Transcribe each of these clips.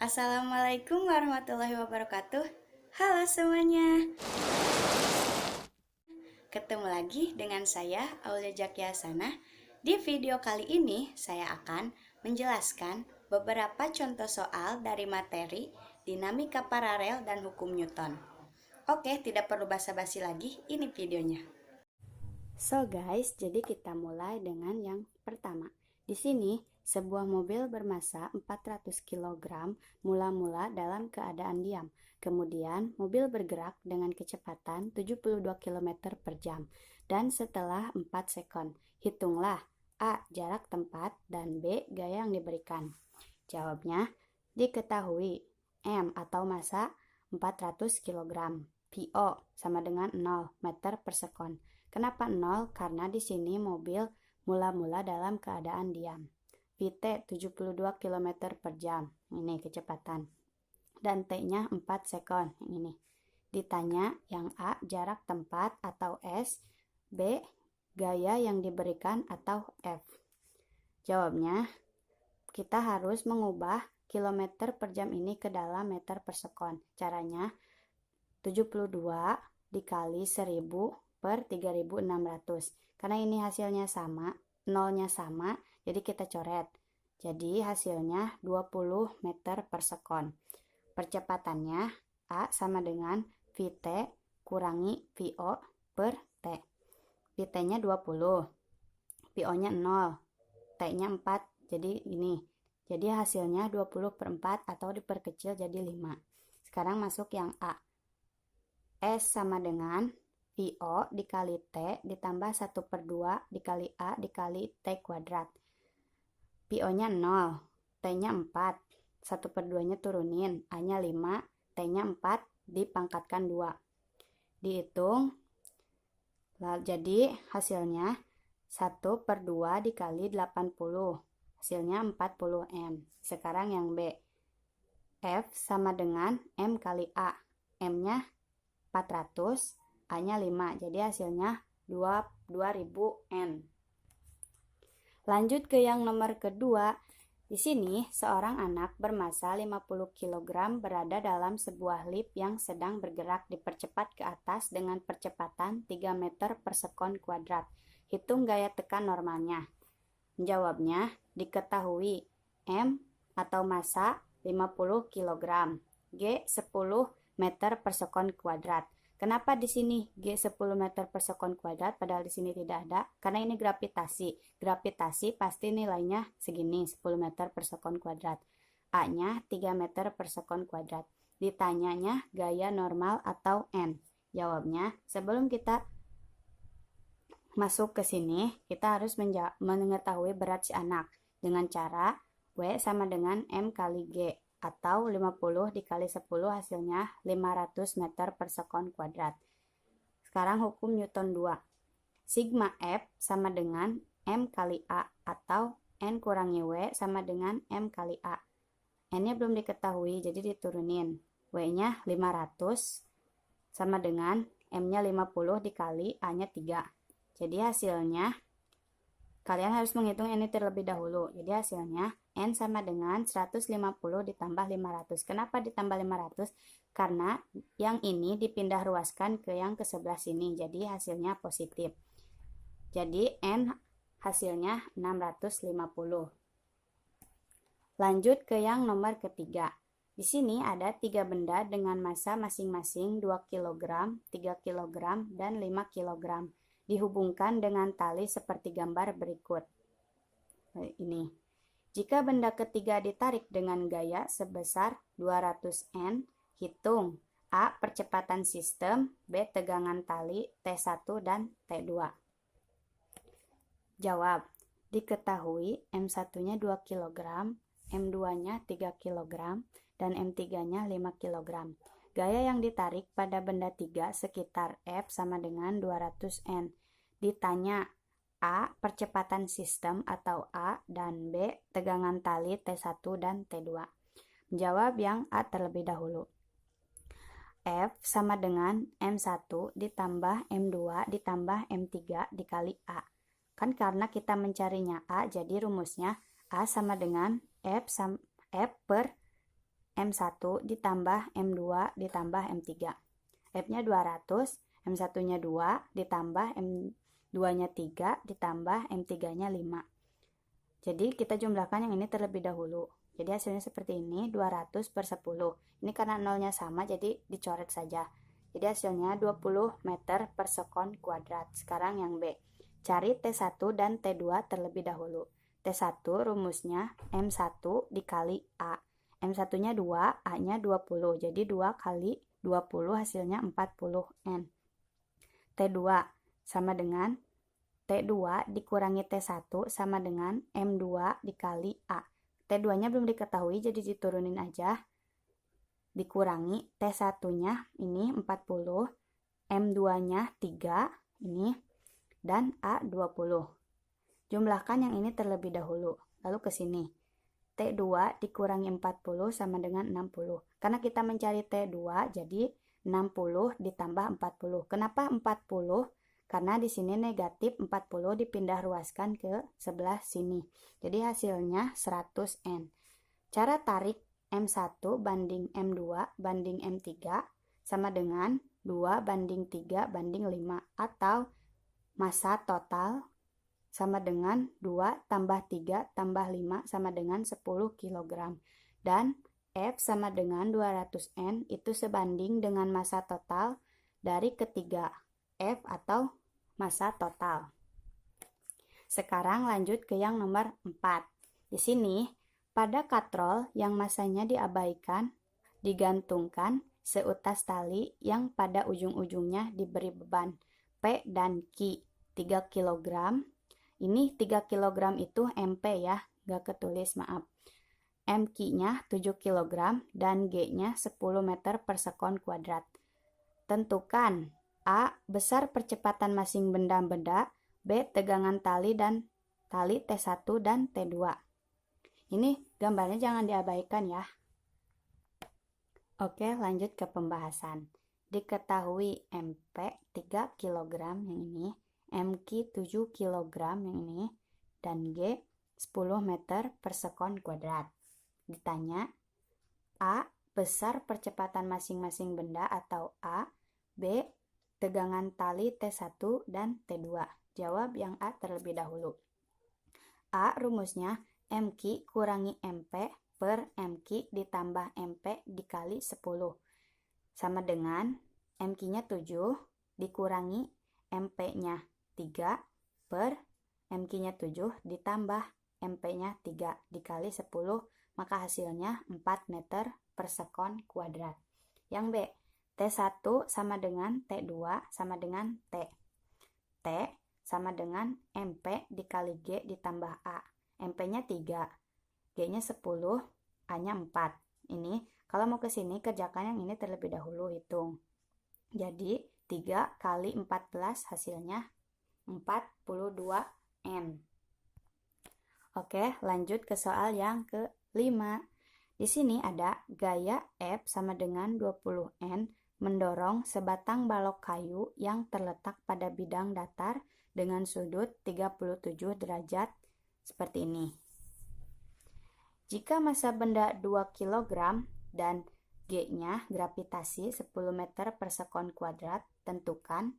Assalamualaikum warahmatullahi wabarakatuh. Halo semuanya. Ketemu lagi dengan saya Aulia Jakiasana. Di video kali ini saya akan menjelaskan beberapa contoh soal dari materi dinamika paralel dan hukum Newton. Oke, tidak perlu basa-basi lagi, ini videonya. So guys, jadi kita mulai dengan yang pertama. Di sini, sebuah mobil bermasa 400 kg mula-mula dalam keadaan diam. Kemudian, mobil bergerak dengan kecepatan 72 km per jam. Dan setelah 4 sekon, hitunglah A. Jarak tempat dan B. Gaya yang diberikan. Jawabnya, diketahui M atau massa 400 kg. VO sama dengan 0 meter per sekon. Kenapa 0? Karena di sini mobil mula-mula dalam keadaan diam. VT 72 km per jam. Ini kecepatan. Dan T-nya 4 sekon. Ini. Ditanya yang A jarak tempat atau S, B gaya yang diberikan atau F. Jawabnya, kita harus mengubah kilometer per jam ini ke dalam meter per sekon. Caranya 72 dikali 1000 per 3600. Karena ini hasilnya sama, nolnya sama, jadi kita coret. Jadi hasilnya 20 meter per sekon. Percepatannya A sama dengan VT kurangi VO per T. VT-nya 20, VO-nya 0, T-nya 4, jadi ini. Jadi hasilnya 20 per 4 atau diperkecil jadi 5. Sekarang masuk yang A. S sama dengan VO dikali T ditambah 1 per 2 dikali A dikali T kuadrat. VO-nya 0, T-nya 4, 1 per 2-nya turunin, A-nya 5, T-nya 4, dipangkatkan 2. Dihitung, jadi hasilnya 1 per 2 dikali 80, hasilnya 40 M. Sekarang yang B. F sama dengan M kali A, M-nya 400, A-nya 5, jadi hasilnya 2000 N. Lanjut ke yang nomor kedua. Di sini, seorang anak bermasa 50 kg berada dalam sebuah lift yang sedang bergerak dipercepat ke atas dengan percepatan 3 meter per sekon kuadrat. Hitung gaya tekan normalnya. Jawabnya, diketahui M atau massa 50 kg, G 10 meter per sekon kuadrat. Kenapa di sini G 10 meter per sekon kuadrat padahal di sini tidak ada? Karena ini gravitasi. Gravitasi pasti nilainya segini, 10 meter per sekon kuadrat. A-nya 3 meter per sekon kuadrat. Ditanyanya gaya normal atau N. Jawabnya, sebelum kita masuk ke sini, kita harus mengetahui berat si anak dengan cara W sama dengan M kali G. Atau 50 dikali 10 hasilnya 500 meter per sekon kuadrat. Sekarang hukum Newton 2. Sigma F sama dengan M kali A atau N kurangi W sama dengan M kali A. N-nya belum diketahui, jadi diturunin. W-nya 500 sama dengan M-nya 50 dikali A-nya 3. Jadi hasilnya, kalian harus menghitung N terlebih dahulu. Jadi hasilnya N sama dengan 150 ditambah 500. Kenapa ditambah 500? Karena yang ini dipindah ruaskan ke yang ke sebelah sini. Jadi hasilnya positif. Jadi N hasilnya 650. Lanjut ke yang nomor ketiga. Di sini ada 3 benda dengan massa masing-masing 2 kg, 3 kg, dan 5 kg. Dihubungkan dengan tali seperti gambar berikut. Ini. Jika benda ketiga ditarik dengan gaya sebesar 200 N, hitung A. Percepatan sistem, B. Tegangan tali, T1 dan T2. Jawab, diketahui M1-nya 2 kg, M2-nya 3 kg, dan M3-nya 5 kg. Gaya yang ditarik pada benda 3 sekitar F sama dengan 200 N. Ditanya A. Percepatan sistem atau A, dan B. Tegangan tali T1 dan T2. Menjawab yang A terlebih dahulu. F sama dengan M1 ditambah M2 ditambah M3 dikali A. Kan karena kita mencarinya A, jadi rumusnya A sama dengan F per M1 ditambah M2 ditambah M3. F-nya 200, M1-nya 2 ditambah M2-nya 3 ditambah M3-nya 5. Jadi kita jumlahkan yang ini terlebih dahulu. Jadi hasilnya seperti ini, 200 per 10. Ini karena nolnya sama, jadi dicoret saja. Jadi hasilnya 20 meter per sekon kuadrat. Sekarang yang B. Cari T1 dan T2 terlebih dahulu. T1 rumusnya M1 dikali A. M1-nya 2, A-nya 20. Jadi 2 kali 20 hasilnya 40N. T2 sama dengan T2 dikurangi T1 sama dengan M2 dikali A. T2-nya belum diketahui, jadi diturunin aja. Dikurangi T1-nya ini 40, M2-nya 3 ini, dan A 20. Jumlahkan yang ini terlebih dahulu, lalu ke sini. T2 dikurangi 40 sama dengan 60. Karena kita mencari T2, jadi 60 ditambah 40. Kenapa 40? Karena di sini negatif 40 dipindah ruaskan ke sebelah sini. Jadi hasilnya 100N. Cara tarik M1 banding M2 banding M3 sama dengan 2 banding 3 banding 5. Atau massa total sama dengan 2 tambah 3 tambah 5 sama dengan 10 kg. Dan F sama dengan 200N itu sebanding dengan massa total dari ketiga F atau massa total. Sekarang lanjut ke yang nomor 4. Di sini, pada katrol yang massanya diabaikan, digantungkan seutas tali yang pada ujung-ujungnya diberi beban P dan Q 3 kg. Ini 3 kg itu MP ya, gak ketulis maaf. MQ-nya 7 kg dan G-nya 10 meter per sekon kuadrat. Tentukan A. Besar percepatan masing benda-benda, B. Tegangan tali dan tali T1 dan T2. Ini gambarnya jangan diabaikan ya. Oke, lanjut ke pembahasan. Diketahui MP 3 kg yang ini, MQ 7 kg yang ini, dan G 10 meter per sekon kuadrat. Ditanya, A. Besar percepatan masing-masing benda atau A. B. Tegangan tali T1 dan T2. Jawab yang A terlebih dahulu. A rumusnya MQ kurangi MP per MQ ditambah MP dikali 10. Sama dengan MQ-nya 7 dikurangi MP-nya 3 per MQ-nya 7 ditambah MP-nya 3 dikali 10, maka hasilnya 4 meter per sekon kuadrat. Yang B, T1 sama dengan T2 sama dengan T. T sama dengan MP dikali G ditambah A. MP-nya 3, G-nya 10, A-nya 4. Ini kalau mau ke sini kerjakan yang ini terlebih dahulu, hitung. Jadi 3 kali 14 hasilnya 42N. Oke, lanjut ke soal yang ke-5. Di sini ada gaya F sama dengan 20N mendorong sebatang balok kayu yang terletak pada bidang datar dengan sudut 37 derajat seperti ini. Jika massa benda 2 kg dan G-nya gravitasi 10 meter per sekon kuadrat, tentukan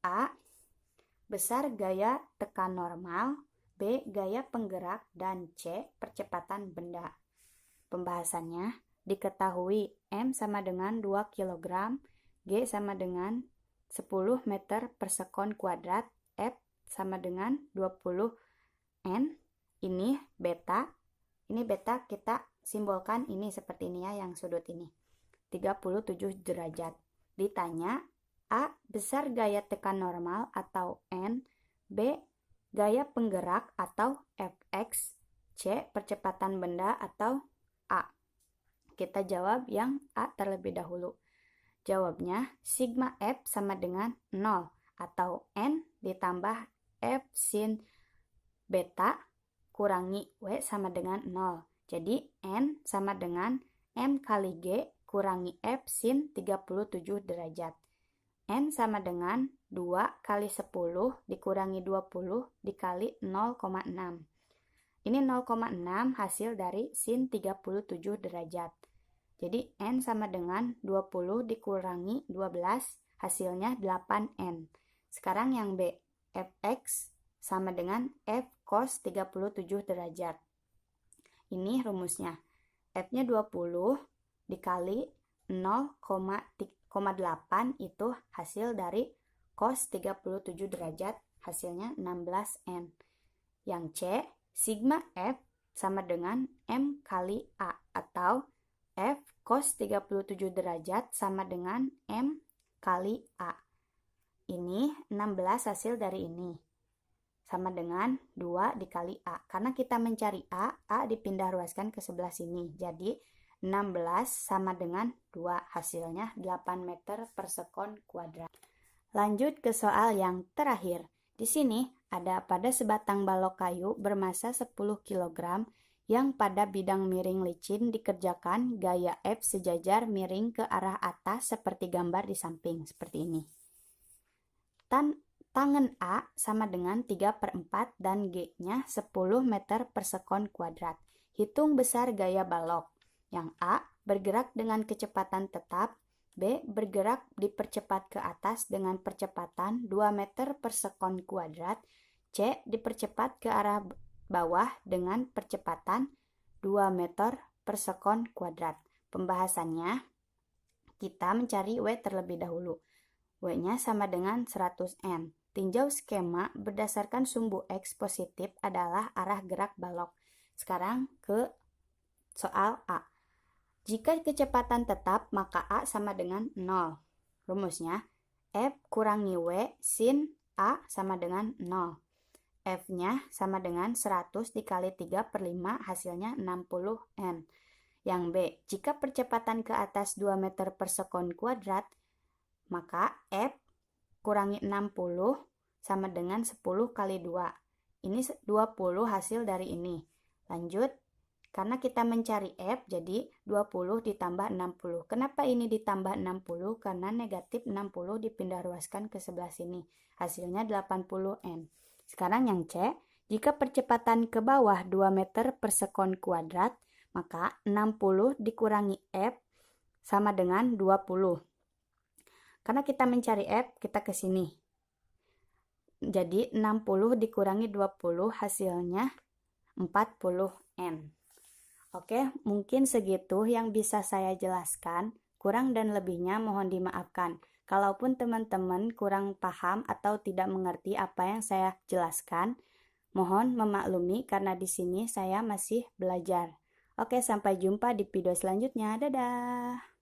A. Besar gaya tekan normal, B. Gaya penggerak, dan C. Percepatan benda. Pembahasannya, diketahui M sama dengan 2 kg, G sama dengan 10 meter per sekon kuadrat, F sama dengan 20N, ini beta kita simbolkan ini seperti ini ya, yang sudut ini, 37 derajat. Ditanya, A. Besar gaya tekan normal atau N, B. Gaya penggerak atau Fx, C. Percepatan benda atau A. Kita jawab yang A terlebih dahulu. Jawabnya sigma F sama dengan 0 atau N ditambah F sin beta kurangi W sama dengan 0. Jadi N sama dengan M kali G kurangi F sin 37 derajat. N sama dengan 2 kali 10 dikurangi 20 dikali 0,6. Ini 0,6 hasil dari sin 37 derajat. Jadi N sama dengan 20 dikurangi 12, hasilnya 8N. Sekarang yang B, Fx sama dengan F cos 37 derajat. Ini rumusnya. F-nya 20 dikali 0,8 itu hasil dari cos 37 derajat, hasilnya 16N. Yang C, sigma F sama dengan M kali A, atau F cos 37 derajat sama dengan M kali A. Ini 16 hasil dari ini. Sama dengan 2 dikali A. Karena kita mencari A dipindah ruaskan ke sebelah sini. Jadi 16 sama dengan 2, hasilnya 8 meter per sekon kuadrat. Lanjut ke soal yang terakhir. Di sini ada pada sebatang balok kayu bermassa 10 kg yang pada bidang miring licin dikerjakan gaya F sejajar miring ke arah atas seperti gambar di samping, seperti ini. Tangan A sama dengan 3/4 dan G-nya 10 meter per sekon kuadrat. Hitung besar gaya balok. Yang A bergerak dengan kecepatan tetap, B bergerak dipercepat ke atas dengan percepatan 2 meter per sekon kuadrat, C dipercepat ke arah bawah dengan percepatan 2 meter per sekon kuadrat. Pembahasannya, kita mencari W terlebih dahulu. W-nya sama dengan 100N. Tinjau skema berdasarkan sumbu X positif adalah arah gerak balok. Sekarang ke soal A. Jika kecepatan tetap, maka A sama dengan 0. Rumusnya, F kurangi W sin A sama dengan 0. F-nya sama dengan 100 dikali 3/5, hasilnya 60N. Yang B, jika percepatan ke atas 2 meter per sekon kuadrat, maka F kurangi 60 sama dengan 10 kali 2. Ini 20 hasil dari ini. Lanjut, karena kita mencari F, jadi 20 ditambah 60. Kenapa ini ditambah 60? Karena negatif 60 dipindah ruaskan ke sebelah sini. Hasilnya 80N. Sekarang yang C, jika percepatan ke bawah 2 meter per sekon kuadrat, maka 60 dikurangi F sama dengan 20. Karena kita mencari F, kita ke sini. Jadi 60 dikurangi 20, hasilnya 40N. Oke, mungkin segitu yang bisa saya jelaskan. Kurang dan lebihnya mohon dimaafkan. Kalaupun teman-teman kurang paham atau tidak mengerti apa yang saya jelaskan, mohon memaklumi karena di sini saya masih belajar. Oke, sampai jumpa di video selanjutnya. Dadah!